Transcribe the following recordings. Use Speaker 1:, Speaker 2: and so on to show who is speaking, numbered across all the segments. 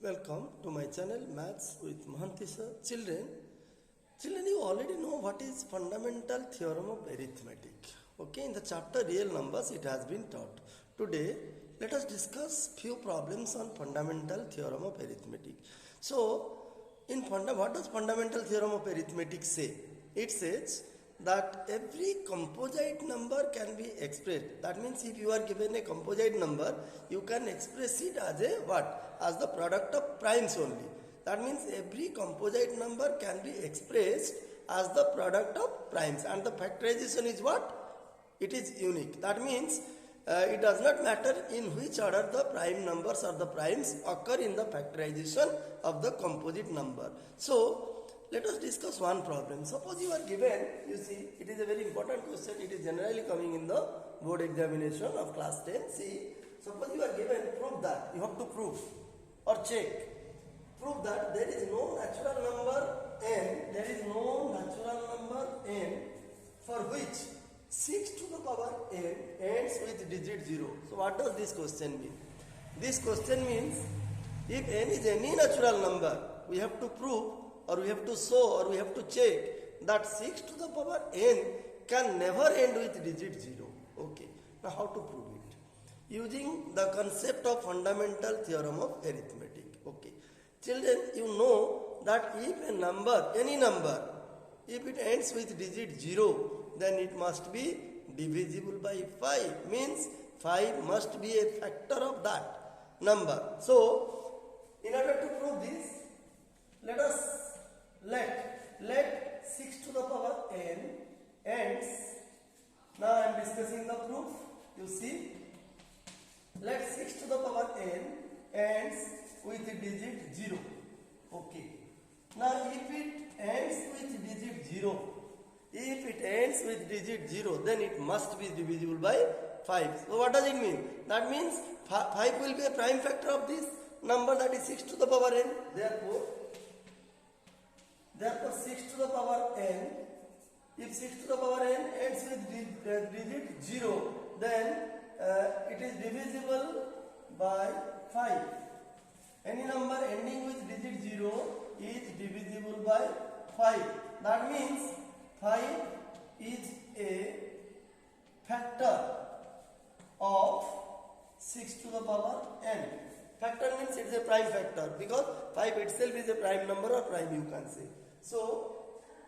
Speaker 1: Welcome to my channel Maths with Mohanty sir. Children, you already know what is fundamental theorem of arithmetic. Okay, in the chapter real numbers it has been taught. Today, let us discuss few problems on fundamental theorem of arithmetic. So, what does fundamental theorem of arithmetic say? It says that every composite number can be expressed. That means if you are given a composite number, you can express it as a what? As the product of primes only. That means every composite number can be expressed as the product of primes, and the factorization is what? It is unique. That means it does not matter in which order the prime numbers or the primes occur in the factorization of the composite number. So, let us discuss one problem. Suppose you are given, you see, it is a very important question. It is generally coming in the board examination of class 10. See, suppose you are given, prove that. You have to prove or check. Prove that there is no natural number n. There is no natural number n for which 6 to the power n ends with digit 0. So, what does this question mean? This question means if n is any natural number, we have to prove, or we have to show, or we have to check that 6 to the power n can never end with digit 0. Okay. Now how to prove it? Using the concept of fundamental theorem of arithmetic. Okay. Children, you know that if a number, any number, if it ends with digit 0, then it must be divisible by 5. Means 5 must be a factor of that number. So, in order to prove this, let 6 to the power n ends. Now I am discussing the proof. You see, let 6 to the power n ends with digit 0. Okay. Now if it ends with digit 0, then it must be divisible by 5. So what does it mean? That means 5 will be a prime factor of this number, that is 6 to the power n. Therefore 6 to the power n, if 6 to the power n ends with digit 0, then it is divisible by 5. Any number ending with digit 0 is divisible by 5. That means 5 is a factor of 6 to the power n. Factor means it is a prime factor, because 5 itself is a prime number or prime, you can say. So,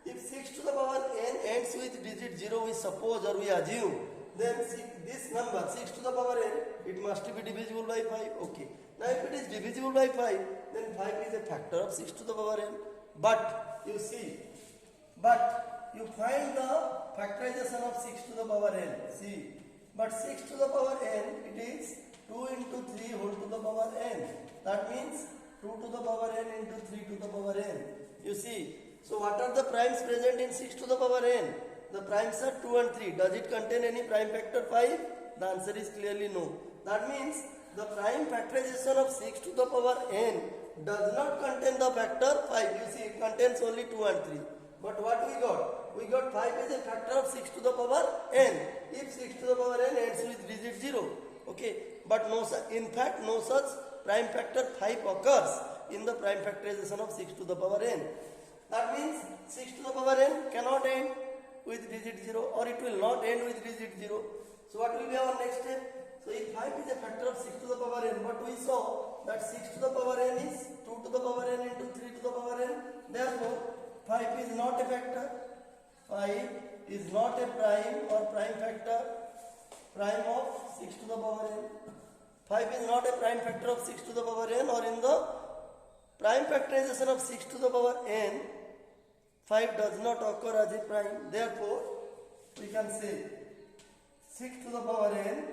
Speaker 1: if 6 to the power n ends with digit 0, we suppose or we assume, then this number 6 to the power n, it must be divisible by 5. Okay. Now if it is divisible by 5, then 5 is a factor of 6 to the power n. But you see, you find the factorization of 6 to the power n. See, but 6 to the power n, it is 2 into 3 whole to the power n. That means 2 to the power n into 3 to the power n. You see, so what are the primes present in 6 to the power n? The primes are 2 and 3. Does it contain any prime factor 5? The answer is clearly no. That means the prime factorization of 6 to the power n does not contain the factor 5. You see, it contains only 2 and 3. But what we got? We got 5 as a factor of 6 to the power n. If 6 to the power n ends with digit 0. Okay. But no, in fact, no such prime factor 5 occurs in the prime factorization of 6 to the power n. That means 6 to the power n cannot end with digit 0, or it will not end with digit 0. So what will be our next step? So if 5 is a factor of 6 to the power n, but we saw that 6 to the power n is 2 to the power n into 3 to the power n. Therefore, 5 is not a factor. 5 is not a prime or prime factor, prime of 6 to the power n. 5 is not a prime factor of 6 to the power n, or in the prime factorization of 6 to the power n, 5 does not occur as a prime. Therefore, we can say 6 to the power n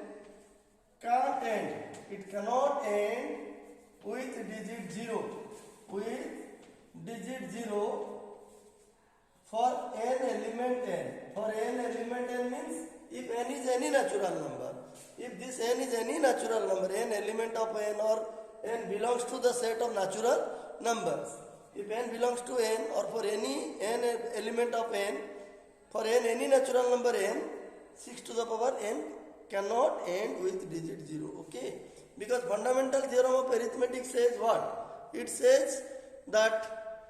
Speaker 1: can't end. It cannot end with digit 0. With digit 0 for n element n. For n element n means if n is any natural number. If this n is any natural number, n element of n, or n belongs to the set of natural numbers. If n belongs to n, or for any n element of n, for n any natural number n, 6 to the power n cannot end with digit 0. Okay. Because fundamental theorem of arithmetic says what? It says that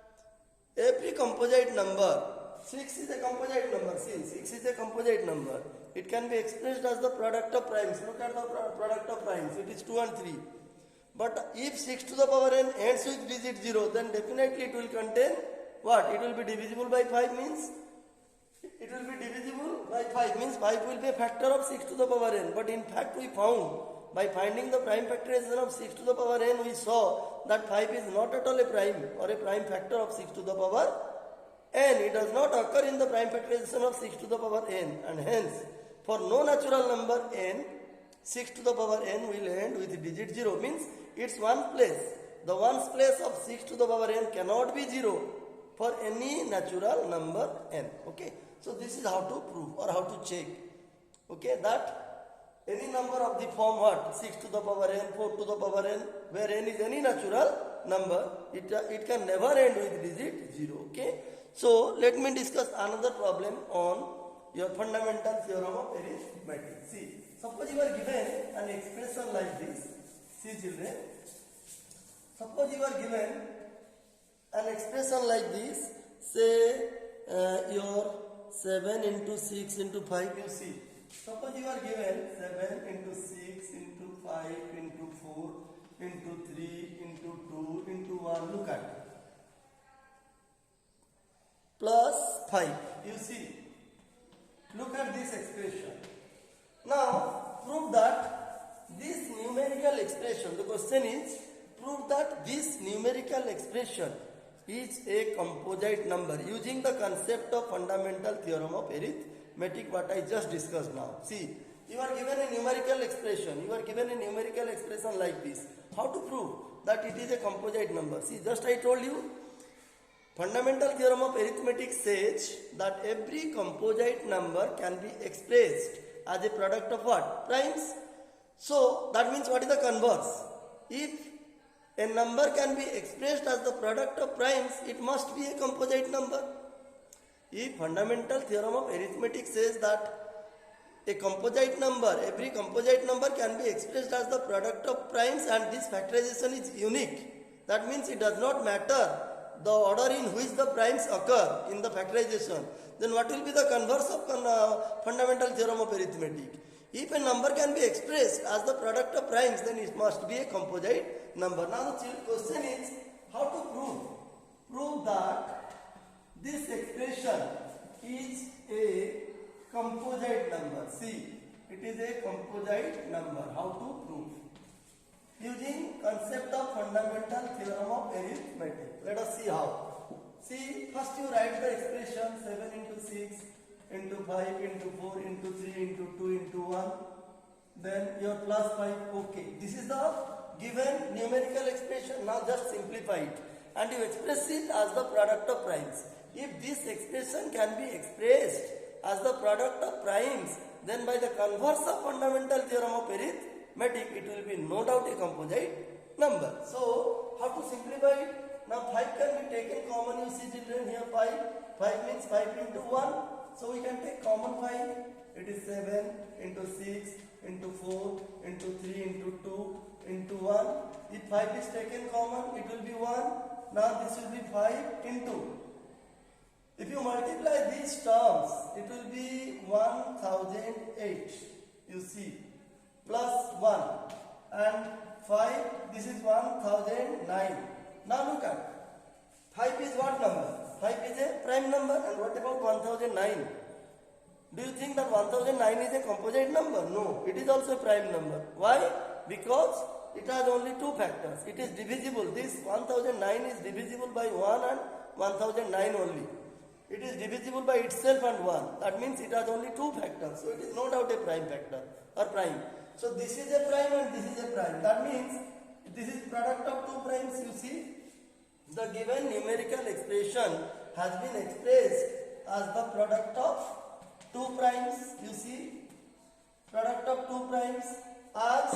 Speaker 1: every composite number, 6 is a composite number, see, 6 is a composite number. It can be expressed as the product of primes. Look at the product of primes, it is 2 and 3. But if 6 to the power n ends with digit 0, then definitely it will contain what? It will be divisible by 5 means? It will be divisible by 5 means 5 will be a factor of 6 to the power n. But in fact we found, by finding the prime factorization of 6 to the power n, we saw that 5 is not at all a prime or a prime factor of 6 to the power n. It does not occur in the prime factorization of 6 to the power n, and hence for no natural number n, 6 to the power n will end with digit 0, means its one place. The ones place of 6 to the power n cannot be 0 for any natural number n. Okay, so this is how to prove or how to check, okay, that any number of the form what? 6 to the power n, 4 to the power n, where n is any natural number, it can never end with digit 0. Okay, so let me discuss another problem on your fundamental theorem of arithmetic. See, suppose you are given an expression like this. See children, suppose you are given an expression like this, say your 7 into 6 into 5, you see. Suppose you are given 7 into 6 into 5 into 4 into 3 into 2 into 1, look at, plus 5, you see. Look at this expression. Now, prove that this numerical expression, the question is, prove that this numerical expression is a composite number using the concept of fundamental theorem of arithmetic, what I just discussed now. See, you are given a numerical expression, like this. How to prove that it is a composite number? See, just I told you, fundamental theorem of arithmetic says that every composite number can be expressed as a product of what? Primes. So that means what is the converse? If a number can be expressed as the product of primes, it must be a composite number. If fundamental theorem of arithmetic says that a composite number, every composite number can be expressed as the product of primes and this factorization is unique, that means it does not matter the order in which the primes occur in the factorization, then what will be the converse of fundamental theorem of arithmetic? If a number can be expressed as the product of primes, then it must be a composite number. Now the question is how to prove? Prove that this expression is a composite number. See, it is a composite number. How to prove? Using concept of fundamental theorem of arithmetic. Let us see how. See, first you write the expression 7 into 6 into 5 into 4 into 3 into 2 into 1. Then your plus 5. Okay, this is the given numerical expression. Now just simplify it and you express it as the product of primes. If this expression can be expressed as the product of primes, then by the converse of fundamental theorem of arithmetic, it will be no doubt a composite number. So, how to simplify it? Now 5 can be taken common, you see children here 5. 5 means 5 into 1. So we can take common 5. It is 7 into 6 into 4 into 3 into 2 into 1. If 5 is taken common, it will be 1. Now this will be 5 into. If you multiply these terms, it will be 1008. You see, plus 1 and 5, this is 1009. Now look at 5 is what number? 5 is a prime number, and what about 1009? Do you think that 1009 is a composite number? No, it is also a prime number. Why? Because it has only two factors. It is divisible. This 1009 is divisible by 1 and 1009 only. It is divisible by itself and 1. That means it has only two factors. So it is no doubt a prime factor or prime. So this is a prime and this is a prime. That means this is product of two primes. You see, the given numerical expression has been expressed as the product of two primes. You see, product of two primes as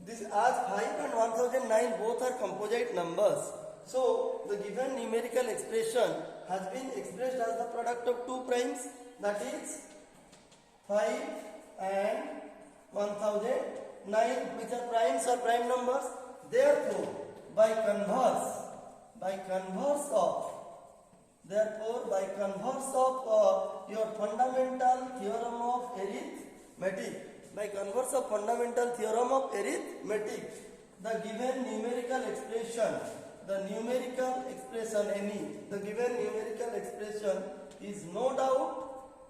Speaker 1: 5 and 1009 both are composite numbers. So the given numerical expression has been expressed as the product of two primes, that is 5 and 1009, which are primes or prime numbers. Therefore, by converse of, therefore by converse of your fundamental theorem of arithmetic, by converse of fundamental theorem of arithmetic, the given numerical expression, the given numerical expression is no doubt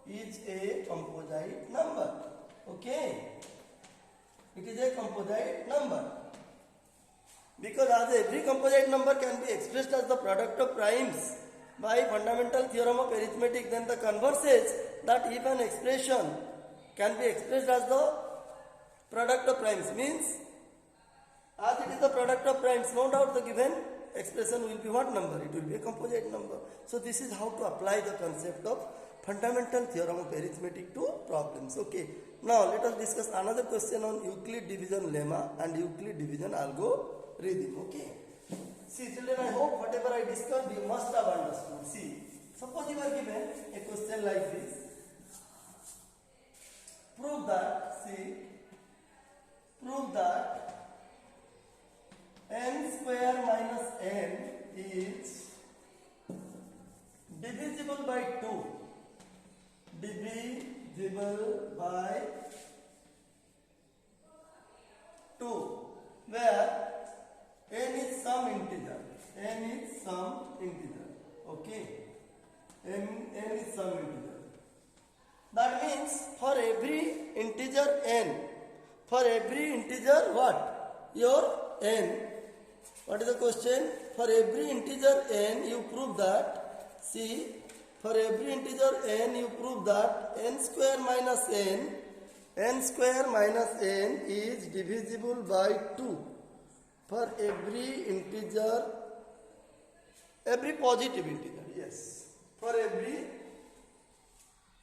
Speaker 1: is a composite number. Okay, it is a composite number, because as every composite number can be expressed as the product of primes by fundamental theorem of arithmetic, then the converse is that if an expression can be expressed as the product of primes, means as it is the product of primes, no doubt the given expression will be what number? It will be a composite number. So this is how to apply the concept of fundamental theorem of arithmetic to problems. Okay. Now let us discuss another question on Euclid division lemma and Euclid division algorithm. Okay. See children, I hope whatever I discussed you must have understood. See, suppose you are given a question like this. Prove that n square minus n is divisible by 2. Divisible by 2, where n is some integer. Okay, n is some integer. That means for every integer n, what? Your n. What is the question? For every integer n, you prove that. See, for every integer n, you prove that n square minus n is divisible by 2. For every integer, every positive integer, yes. For every,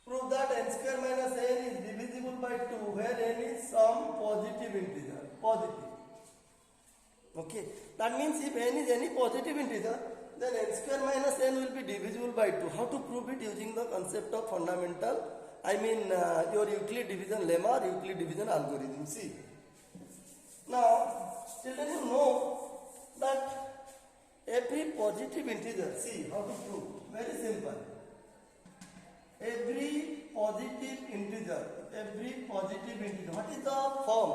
Speaker 1: prove that n square minus n is divisible by 2, where n is some positive integer. Okay, that means if n is any positive integer, then n square minus n will be divisible by 2. How to prove it? Using the concept of fundamental, your Euclid division lemma or Euclid division algorithm. See, now children, you know that every positive integer, see how to prove, very simple. Every positive integer, what is the form?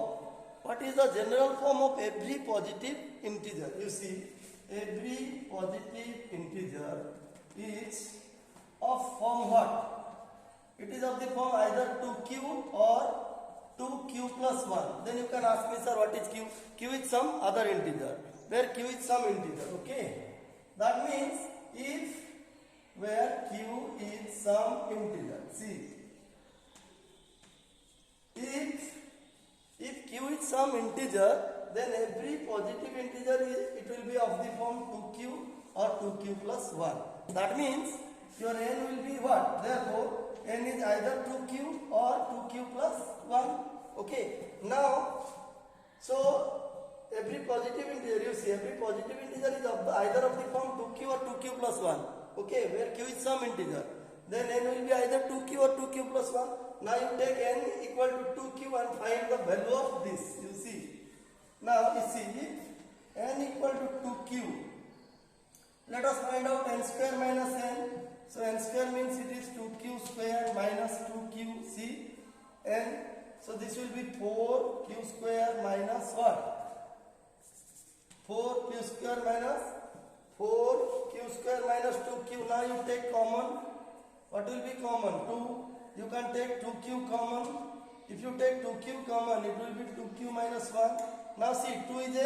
Speaker 1: What is the general form of every positive integer? You see, every positive integer is of form what? It is of the form either 2q or 2q plus 1. Then you can ask me, sir, what is q? Q is some other integer, where q is some integer. Okay, that means where q is some integer. See, if q is some integer, then every positive integer it will be of the form 2q or 2q plus 1. That means your n will be what? Therefore, n is either 2q or 2q plus 1. Okay. Now, so every positive integer, you see, every positive integer is of either of the form 2q or 2q plus 1. Okay, where q is some integer. Then n will be either 2q or 2q plus 1. Now you take n equal to 2q and find the value of this. You see. Now you see, if n equal to 2q, let us find out n square minus n. So n square means it is 2q square minus 2q. See, n. So this will be 4q square minus what? 4q square minus 2q. Now you take common. What will be common? 2. You can take 2q common. If you take 2q common, it will be 2q minus 1. Now see, 2 is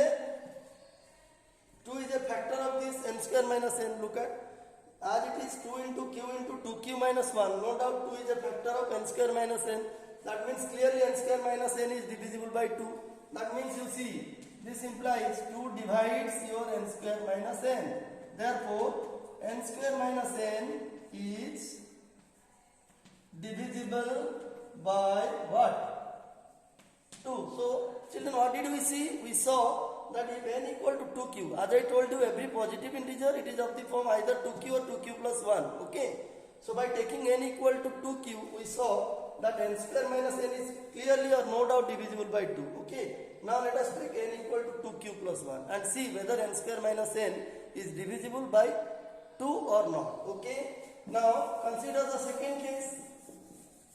Speaker 1: a factor of this n square minus n. Look at, as it is 2 into q into 2q minus 1. No doubt 2 is a factor of n square minus n. That means clearly n square minus n is divisible by 2. That means you see, this implies 2 divides your n square minus n. Therefore, n square minus n is divisible by what? 2. So, children, what did we see? We saw that if n equal to 2q, as I told you, every positive integer, it is of the form either 2q or 2q plus 1. Okay. So, by taking n equal to 2q, we saw that n square minus n is clearly or no doubt divisible by 2. Okay. Now let us take n equal to 2q plus 1 and see whether n square minus n is divisible by 2 or not. Okay. Now consider the second case.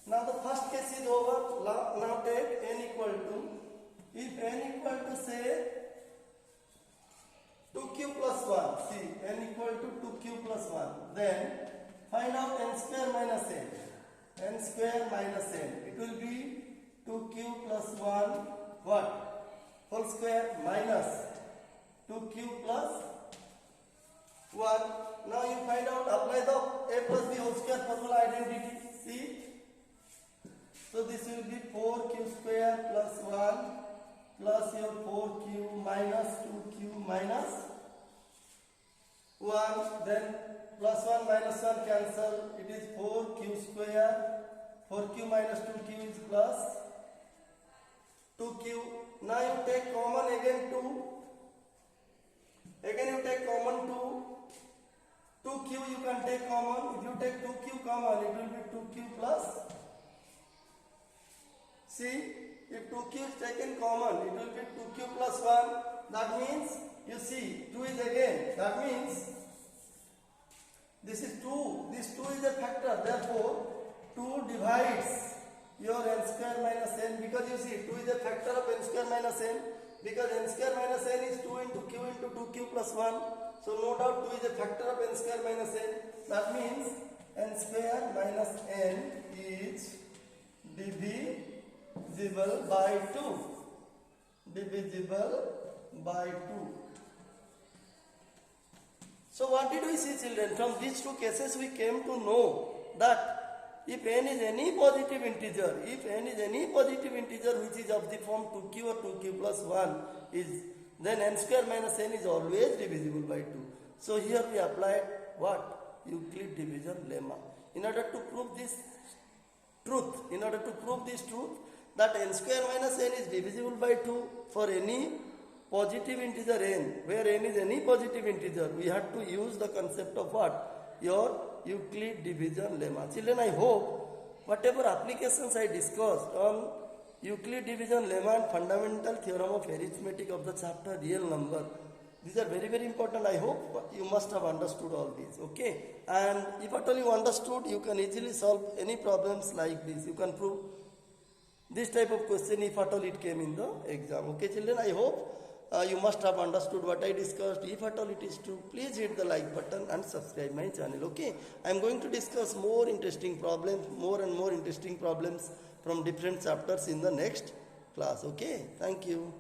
Speaker 1: Now the first case is over. Now take n equal to, if n equal to say 2q plus 1, see n equal to 2q plus 1, then find out n square minus n. N square minus n. It will be 2q plus 1 what? Whole square minus 2q plus 1. Now you find out, apply the a plus b whole square formula identity. See? So this will be 4q square plus 1 plus your 4q minus 2q minus 1. Then plus 1 minus 1 cancel. It is 4q square. 4q minus 2q is plus 2q. Now you take common again 2. Again you take common 2. 2q you can take common. If you take 2q common, it will be 2q plus. See, if 2q is taken common, it will be 2q plus 1. That means, you see, 2 is again. That means, this is 2. This 2 is a factor. Therefore, 2 divides your n square minus n, because you see 2 is a factor of n square minus n, because n square minus n is 2 into q into 2q plus 1. So no doubt 2 is a factor of n square minus n. That means n square minus n is divisible by 2. Divisible by 2. So what did we see, children? From these two cases we came to know that if n is any positive integer, which is of the form 2q or 2q plus 1 is, then n square minus n is always divisible by 2. So here we applied what? Euclid division lemma. In order to prove this truth, that n square minus n is divisible by 2 for any positive integer n, where n is any positive integer, we have to use the concept of what? Your Euclid division lemma. Children, I hope whatever applications I discussed on Euclid division lemma and fundamental theorem of arithmetic of the chapter real number, these are very, very important. I hope you must have understood all these. Okay? And if at all you understood, you can easily solve any problems like this. You can prove this type of question if at all it came in the exam. Okay, children, I hope you must have understood what I discussed. If at all it is true, please hit the like button and subscribe my channel. Okay, I am going to discuss more and more interesting problems from different chapters in the next class. Okay, thank you.